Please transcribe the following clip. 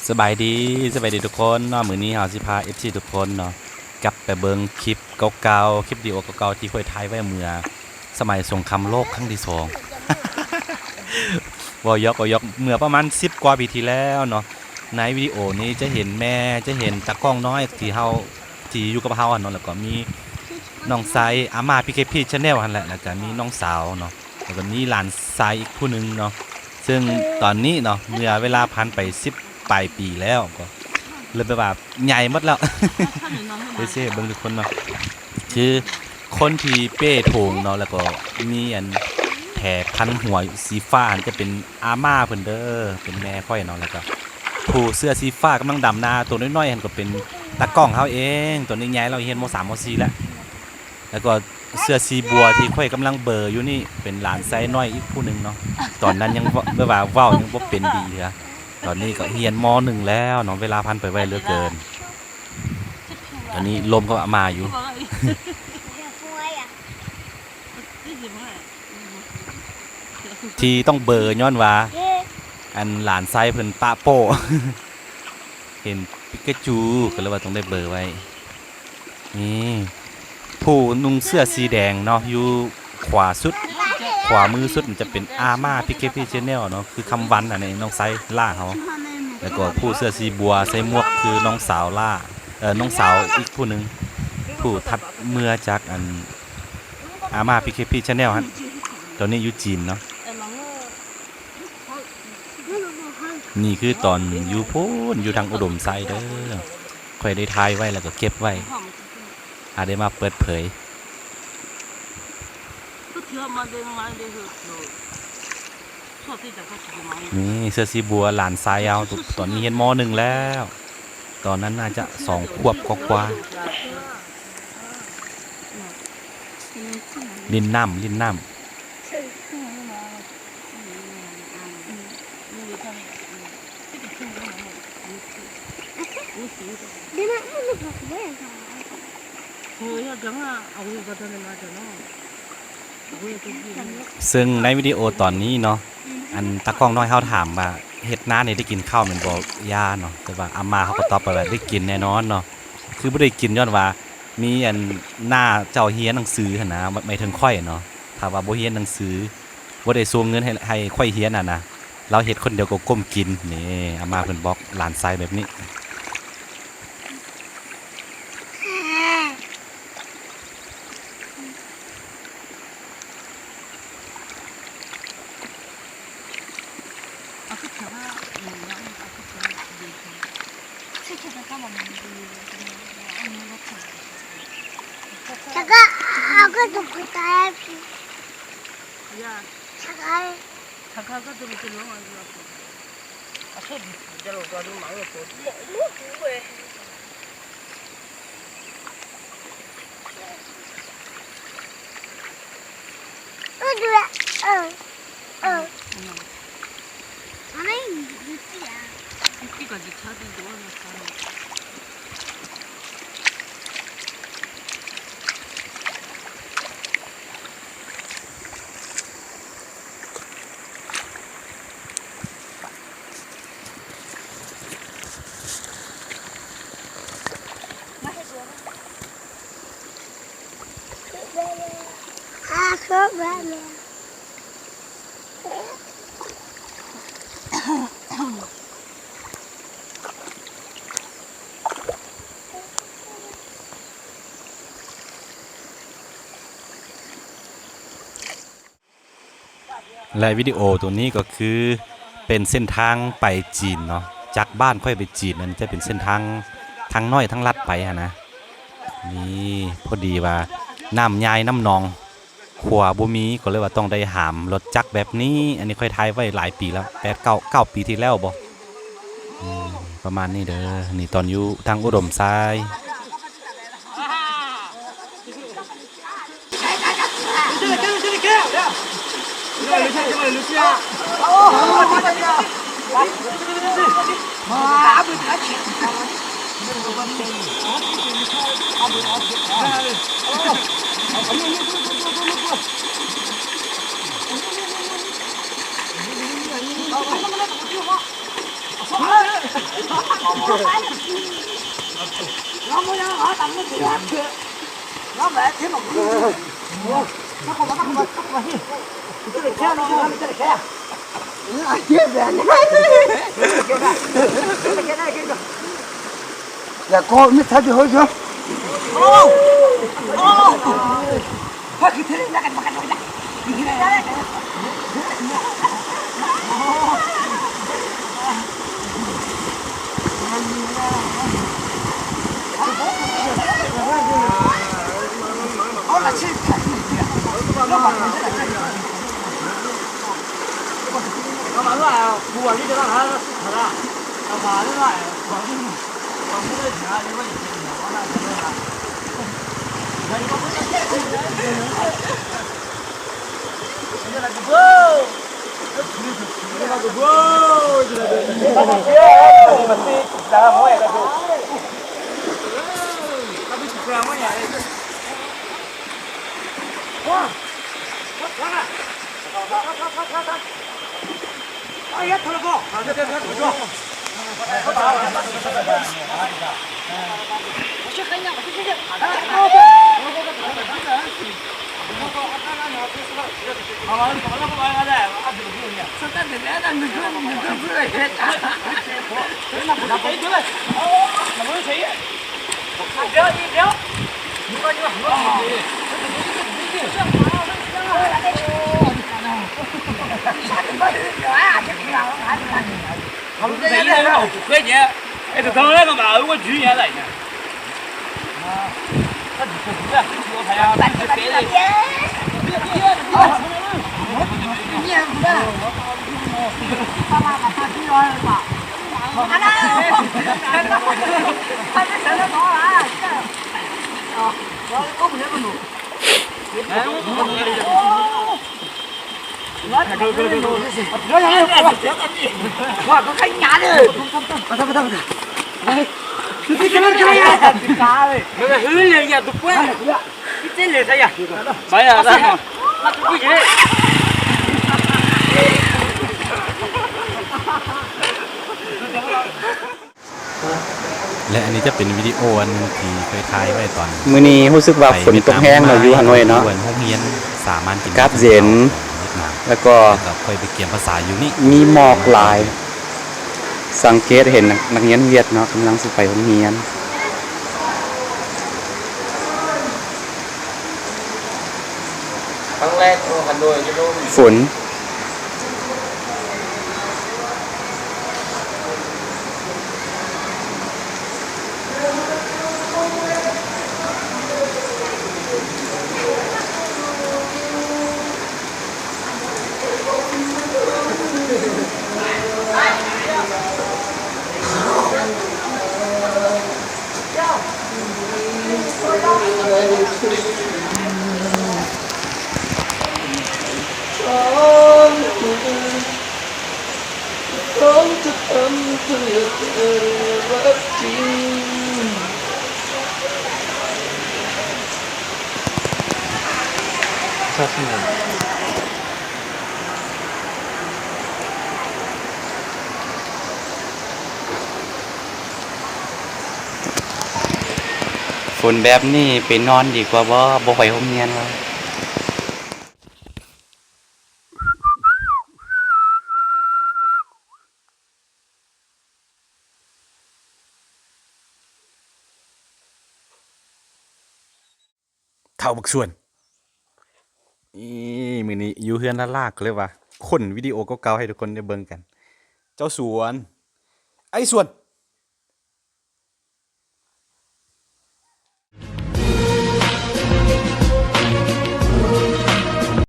สบายดีทุกคนเนาะมื้อนี้เฮาสิพา FC ทุกคนเนาะกลับไปเบิ่งคลิปเก่าๆคลิปวิดีโอเก่าๆที่ค่อยถ่ายไว้เมื่อสมัยสงครามโลกครั้งที่2บ่ยอกเมื่อประมาณ10กว่าปีที่แล้วเนาะในวิดีโอนี้จะเห็นแม่จะเห็นตากล้องน้อยที่อยู่กับเฮาเนาะแล้วก็มีน้องไซอาม่า PKP Channel หั่นแหละแล้วก็มีน้องสาวเนาะแล้วก็มีหลานไซอีกผู้นึงเนาะซึ่งตอนนี้เนาะเมื่อเวลาผ่านไป10ปลายปีแล้วก็เลยแบบใหญ่หมดแล้ว เด้เบิ่งทุกคนเนาะคือคนที่เป้โถงเนาะแล้วก็มีอันแถพันหัวสีฟ้าจะเป็นอาม่าเพิ่นเด้อเป็นแม่ค่อยเนาะแล้วก็ผู้เสื้อสีฟ้ากำลังดำนาตัวน้อยๆหั่นก็เป็นตากล้องเฮาเองตัวนี้ใหญ่เราเรียนม.3 ม.4 แล้วก็เสื้อสีบัวที่ค่อยกำลังเบอร์อยู่นี่เป็นหลานไซน้อยอีกผู้นึงเนาะตอนนั้นยังแบบว่าเว้ายังบ่เป็นดีเด้อตอนนี้ก็เรียนม.1 แล้วเนาะเวลาผ่านไปไวเหลือเกินตอนนี้ลมก็มาอยู่ ที่ต้องเบอร์ย้อนว่าอันหลานไซเพิ่นปะโป้ เห็นปิกาจูก็เลยว่าต้องได้เบอร์ไว้นี่ผู้นุ่งเสื้อสีแดงเนาะอยู่ขวามือสุดมันจะเป็นอาม่า PKP Channel เนาะคือคำวันอันนี้น้องไซล่าเขาแล้วก็ผู้เสื้อสีบัวใส่หมวกคือน้องสาวล่าน้องสาวอีกผู้นึงผู้ทัดเมื่อจากอันอาม่า PKP Channel ฮะตอนนี้อยู่จีนเนาะนี่คือตอนอยู่พูนอยู่ทางอุดมไซเด้อค่อยได้ถ่ายไว้แล้วก็เก็บไว้ได้มาเปิดเผยนี่เสื้อสีบัวหลานทรายเอาตอนนี้เรียนม.1 แล้วตอนนั้นน่าจะ2 ขวบกว่าลิ้นน้ำซึ่งในวิดีโอตอนนี้เนาะอันตากล้องน้อยเฮาถามว่าเฮ็ดนานี่ได้กินข้าวแม่นบ่ย่าเนาะแต่ว่าอาม่าเขาก็ตอบไปว่าได้กินแน่นอนเนาะคือบ่ได้กินย้อนว่ามีอันหน้าเจ้าเรียนหนังสือหั่นนะหมายถึงข้อยเนาะถ้าว่าบ่เรียนหนังสือบ่ได้ส่งเงินให้ข้อยเรียนน่ะนะเราเฮ็ดคนเดียวก็ก้มกินนี่อาม่าเพิ่นบอกหลานชายแบบนี้และวิดีโอตัวนี้ก็คือเป็นเส้นทางไปจีนเนาะจากบ้านค่อยไปจีนนั้นจะเป็นเส้นทางน้อยทั้งลัดไปนะนี่พอดีว่าน้ำยายน้ำนองขวบ่มีก็เลยว่าต้องได้หามรถจักรแบบนี้อันนี้ค่อยถ่ายไว้หลายปีแล้ว9 ปีที่แล้วบ่ประมาณนี้เด้อนี่ตอนอยู่ทางอุดมทราย nó mới nó ở tầm nó kìa nó mẹ thế mà nó không cái này kia nó cái này kia nó chết về này là con mới thấy được chưa ô ô phải cái thế này cái này là chết nó bảo là buồn đi cho nó thật là nó bảo nó lại còn cái gì à nhưng mà nó là đây có cái đây là cái bơ đây là cái bơ đây là cái mà xí là mỗi cái đồ nó bị sụp ra mỗi nhà đây quá quá à ai hết thôi cô à thế thôi cô chưa cái nhà mà chưa chưa không thấy đấy đâu cái gì cái thằng đấy mà ở có chuyện gì này nè cái gì đấy tôi thấy à đánh cái gì Wah, kau kan nyala. Betul betul betul. Kita kena kaya. Kaya. Kita hulu ya tu pun. Kita le saya. Bayar dah. Nak tu je. และอันนี้จะเป็นวิดีโออันหนึงที่เคยถ่ายไว้ตอน มื้อนี้รู้สึกว่าฝนตกแห้งเนาะอยู่ฮานอยเนาะ โรงเรียนสามัญกิน กราฟเย็น เวียดนาม แล้วก็ แล้วก็เคยไปเรียนภาษาอยู่นี่ มีหมอกหลาย สังเกตเห็นนักเรียนเวียดเนาะกำลังสิไปโรงเรียน ครั้งแรกโอ้ฮันโดยจะรู้ ฝนฝนแบบนี้ไปนอนดีกว่าบ่ไปโรงเรียนว่า เท่าบักส่วนมื้อนี้อยู่เฮือนละลากเลยว่าคนวิดีโอเก่าๆให้ทุกคนได้เบิ่งกัน เจ้าสวน ไอ้สวน